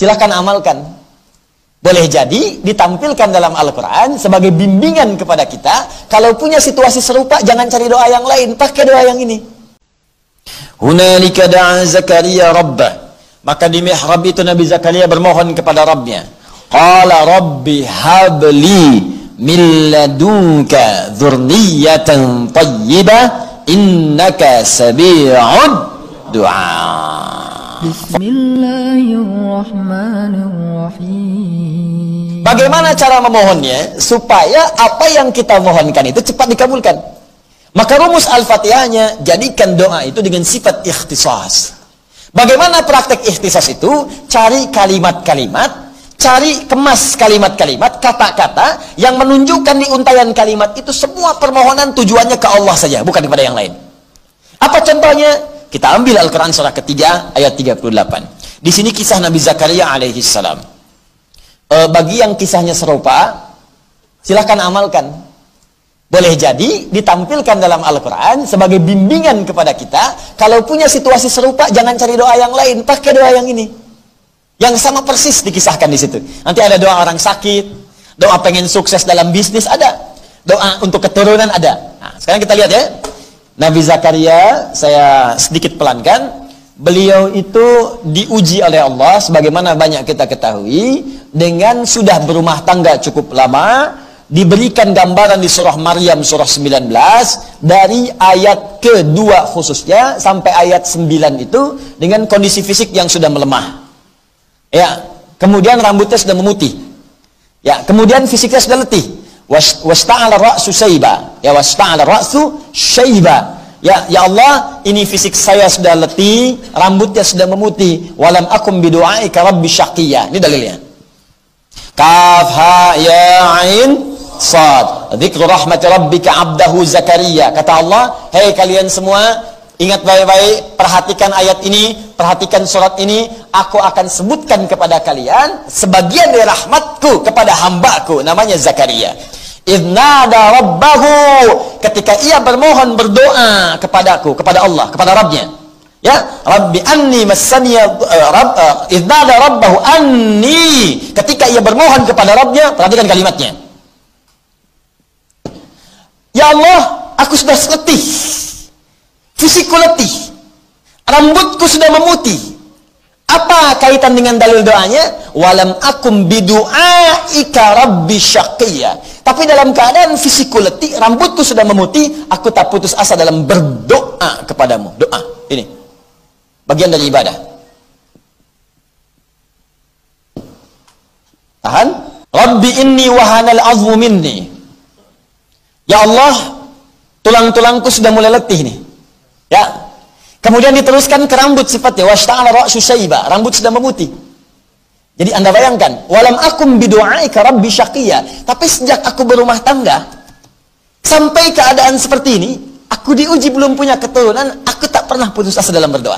Silahkan amalkan. Boleh jadi ditampilkan dalam Al-Quran sebagai bimbingan kepada kita. Kalau punya situasi serupa, jangan cari doa yang lain, pakai doa yang ini. Hunalika da'a Zakaria rabbah. Maka di mihrab itu Nabi Zakaria bermohon kepada Rabbnya. Qala rabbi habli min ladunka dzurriyyatan thayyibah innaka sami'ud du'a. Bismillahirrahmanirrahim. Bagaimana cara memohonnya supaya apa yang kita mohonkan itu cepat dikabulkan? Maka rumus Al-Fatihahnya, jadikan doa itu dengan sifat ikhtisas. Bagaimana praktek ikhtisas itu? Cari kalimat-kalimat, cari kemas kalimat-kalimat, kata-kata yang menunjukkan di untayan kalimat itu semua permohonan tujuannya ke Allah saja, bukan kepada yang lain. Apa contohnya? Kita ambil Al-Quran surah ketiga ayat 38. Di sini kisah Nabi Zakaria alaihi salam. Bagi yang kisahnya serupa, silahkan amalkan. Boleh jadi ditampilkan dalam Al-Quran sebagai bimbingan kepada kita. Kalau punya situasi serupa, jangan cari doa yang lain, pakai doa yang ini. Yang sama persis dikisahkan di situ. Nanti ada doa orang sakit, doa pengen sukses dalam bisnis ada, doa untuk keturunan ada. Nah, sekarang kita lihat ya. Nabi Zakaria, saya sedikit pelankan, beliau itu diuji oleh Allah sebagaimana banyak kita ketahui dengan sudah berumah tangga cukup lama, diberikan gambaran di surah Maryam surah 19 dari ayat kedua khususnya sampai ayat 9 itu dengan kondisi fisik yang sudah melemah. Ya, kemudian rambutnya sudah memutih. Ya, kemudian fisiknya sudah letih. Wasta'ala ra'su syaiba. Ya, wasta'ala ra'su syaiba. Ya Allah, ini fisik saya sudah letih, rambutnya sudah memutih. Walam akum bidu'aika rabbi syaqiyya. Ini dalilnya. Kaf ha ya ain sad. Dzikru rahmati rabbika 'abdahu Zakaria. Kata Allah, "Hei kalian semua, ingat baik-baik, perhatikan ayat ini, perhatikan surat ini. Aku akan sebutkan kepada kalian sebagian dari rahmatku kepada hambaku, namanya Zakaria. Idnada rabbahu, ketika ia bermohon berdoa kepadaku, kepada Allah, kepada Rabbnya. Ya, Rabbi anni massaniya idnada rabbahu anni, ketika ia bermohon kepada Rabbnya, perhatikan kalimatnya. Ya Allah, aku sudah letih. Fisikku letih, rambutku sudah memutih. Apa kaitan dengan dalil doanya? Walam akum bidu'aika rabbi syaqiyya. Tapi dalam keadaan fisikku letih, rambutku sudah memutih, aku tak putus asa dalam berdoa kepadamu. Doa, ini bagian dari ibadah. Tahan. Rabbi inni wahanal azmu minni. Ya Allah, tulang-tulangku sudah mulai letih nih. Ya. Kemudian diteruskan ke rambut sifatnya, wasta'ala ra'su syaiba, rambut sudah memutih. Jadi Anda bayangkan, walam akum bidu'aika rabbi syaqiyya. Tapi sejak aku berumah tangga sampai keadaan seperti ini, aku diuji belum punya keturunan, aku tak pernah putus asa dalam berdoa.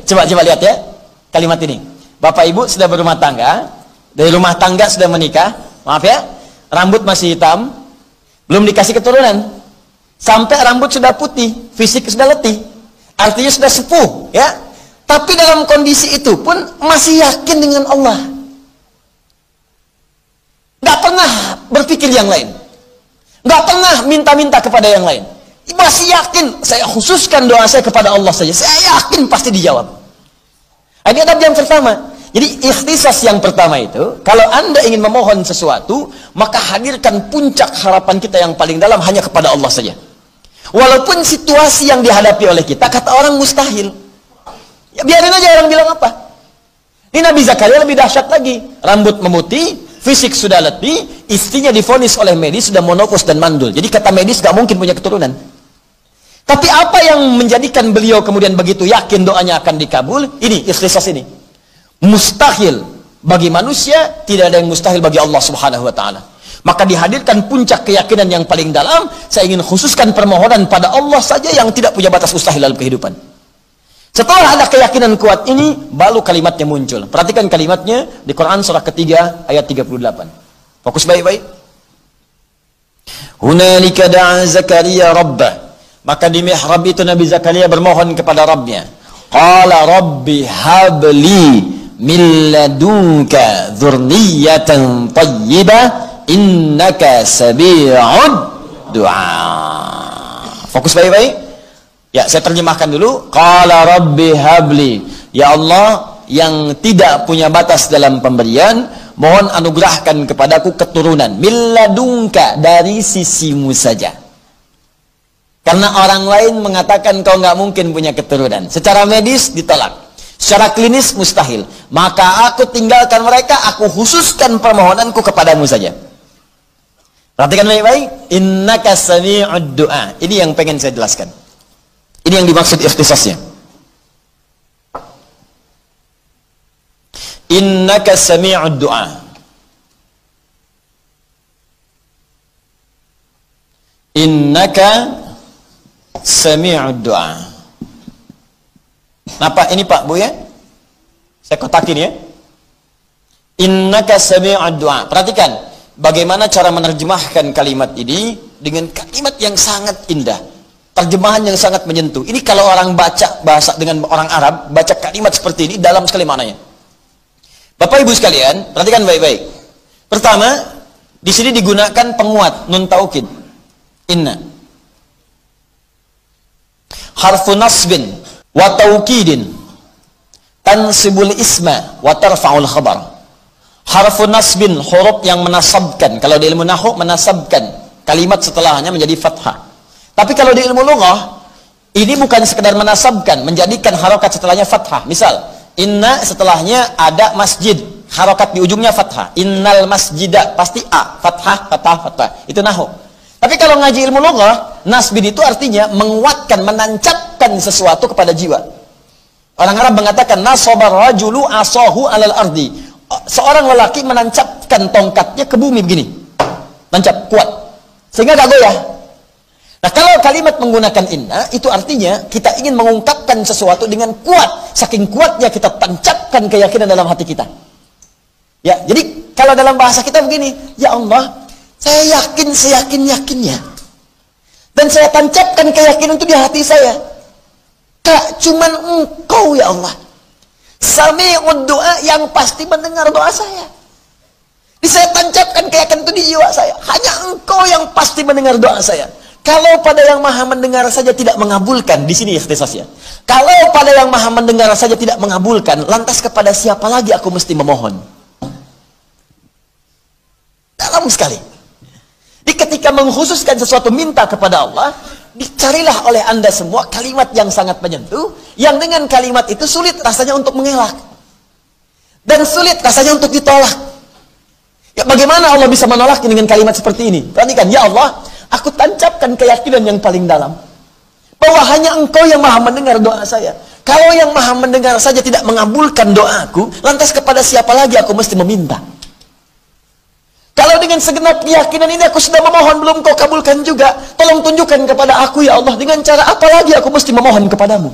Coba lihat ya kalimat ini. Bapak Ibu sudah berumah tangga, dari rumah tangga sudah menikah, maaf ya, rambut masih hitam, belum dikasih keturunan. Sampai rambut sudah putih, fisik sudah letih, artinya sudah sepuh, ya. Tapi dalam kondisi itu pun masih yakin dengan Allah. Nggak pernah berpikir yang lain, nggak pernah minta-minta kepada yang lain. Masih yakin, saya khususkan doa saya kepada Allah saja. Saya yakin pasti dijawab. Ini adab yang pertama. Jadi ikhtisas yang pertama itu, kalau Anda ingin memohon sesuatu, maka hadirkan puncak harapan kita yang paling dalam hanya kepada Allah saja. Walaupun situasi yang dihadapi oleh kita, kata orang mustahil. Ya biarin aja orang bilang apa. Ini Nabi Zakaria lebih dahsyat lagi. Rambut memutih, fisik sudah letih, istrinya divonis oleh medis sudah monopos dan mandul. Jadi kata medis gak mungkin punya keturunan. Tapi apa yang menjadikan beliau kemudian begitu yakin doanya akan dikabul? Ini ikhtisas ini. Mustahil bagi manusia, tidak ada yang mustahil bagi Allah Subhanahu wa taala. Maka dihadirkan puncak keyakinan yang paling dalam. Saya ingin khususkan permohonan pada Allah saja yang tidak punya batas mustahil dalam kehidupan. Setelah ada keyakinan kuat ini, baru kalimatnya muncul. Perhatikan kalimatnya di Quran surah ketiga ayat 38. Fokus baik-baik. Hunalika da'a Zakaria rabbah. Maka di mihrab itu Nabi Zakaria bermohon kepada Rabbnya. Qala rabbi habli min ladunka dzurriyyatan thayyibah innaka sami'ud du'a. Fokus baik-baik. Ya, saya terjemahkan dulu. Qala rabbi habli. Ya Allah yang tidak punya batas dalam pemberian, mohon anugerahkan kepadaku keturunan. Min ladunka, dari sisimu saja. Karena orang lain mengatakan kau nggak mungkin punya keturunan. Secara medis ditolak. Secara klinis mustahil. Maka aku tinggalkan mereka, aku khususkan permohonanku kepadamu saja. Perhatikan baik-baik. Innaka sami'ud du'a. Ini yang pengen saya jelaskan. Ini yang dimaksud ikhtisasnya. Innaka sami'ud du'a. Innaka sami'ud du'a. Napa ini Pak Bu ya? Saya kotakin ya. Innaka sami'ud du'a. Perhatikan bagaimana cara menerjemahkan kalimat ini dengan kalimat yang sangat indah. Terjemahan yang sangat menyentuh. Ini kalau orang baca bahasa dengan orang Arab, baca kalimat seperti ini dalam sekali maknanya. Bapak Ibu sekalian, perhatikan baik-baik. Pertama, di sini digunakan penguat nun taukid. Inna. Harfu nasbin wa taukidin tansibul isma wa tarfa'ul khabar. Harfu nasbin, huruf yang menasabkan. Kalau di ilmu nahwu menasabkan kalimat setelahnya menjadi fathah. Tapi kalau di ilmu lughah ini bukan sekedar menasabkan, menjadikan harokat setelahnya fathah. Misal, inna setelahnya ada masjid, harokat di ujungnya fathah. Innal masjida, pasti a, fathah, fathah, fathah. Itu nahwu. Tapi kalau ngaji ilmu lughah, nasbin itu artinya menguatkan, menancapkan sesuatu kepada jiwa. Orang Arab mengatakan nasabar rajulu asahu alal ardi. Seorang lelaki menancapkan tongkatnya ke bumi begini. Nancap, kuat. Sehingga gak goyah. Nah, kalau kalimat menggunakan inna, itu artinya kita ingin mengungkapkan sesuatu dengan kuat. Saking kuatnya kita tancapkan keyakinan dalam hati kita. Ya, jadi kalau dalam bahasa kita begini, ya Allah, saya yakin seyakin-yakinnya. Dan saya tancapkan keyakinan itu di hati saya. Kak, cuman Engkau ya Allah. Sami'ud du'a, yang pasti mendengar doa saya. Jadi saya tancapkan keyakinan itu di jiwa saya. Hanya Engkau yang pasti mendengar doa saya. Kalau pada yang maha mendengar saja tidak mengabulkan, di sini ikhtisasnya. Kalau pada yang maha mendengar saja tidak mengabulkan, lantas kepada siapa lagi aku mesti memohon? Dalam sekali. Di ketika mengkhususkan sesuatu minta kepada Allah, dicarilah oleh Anda semua kalimat yang sangat menyentuh, yang dengan kalimat itu sulit rasanya untuk mengelak. Dan sulit rasanya untuk ditolak. Ya, bagaimana Allah bisa menolak dengan kalimat seperti ini? Perhatikan, ya Allah, aku tancapkan keyakinan yang paling dalam bahwa hanya Engkau yang maha mendengar doa saya. Kalau yang maha mendengar saja tidak mengabulkan doaku, lantas kepada siapa lagi aku mesti meminta? Kalau dengan segenap keyakinan ini aku sudah memohon, belum Kau kabulkan juga, tolong tunjukkan kepada aku ya Allah, dengan cara apa lagi aku mesti memohon kepadamu?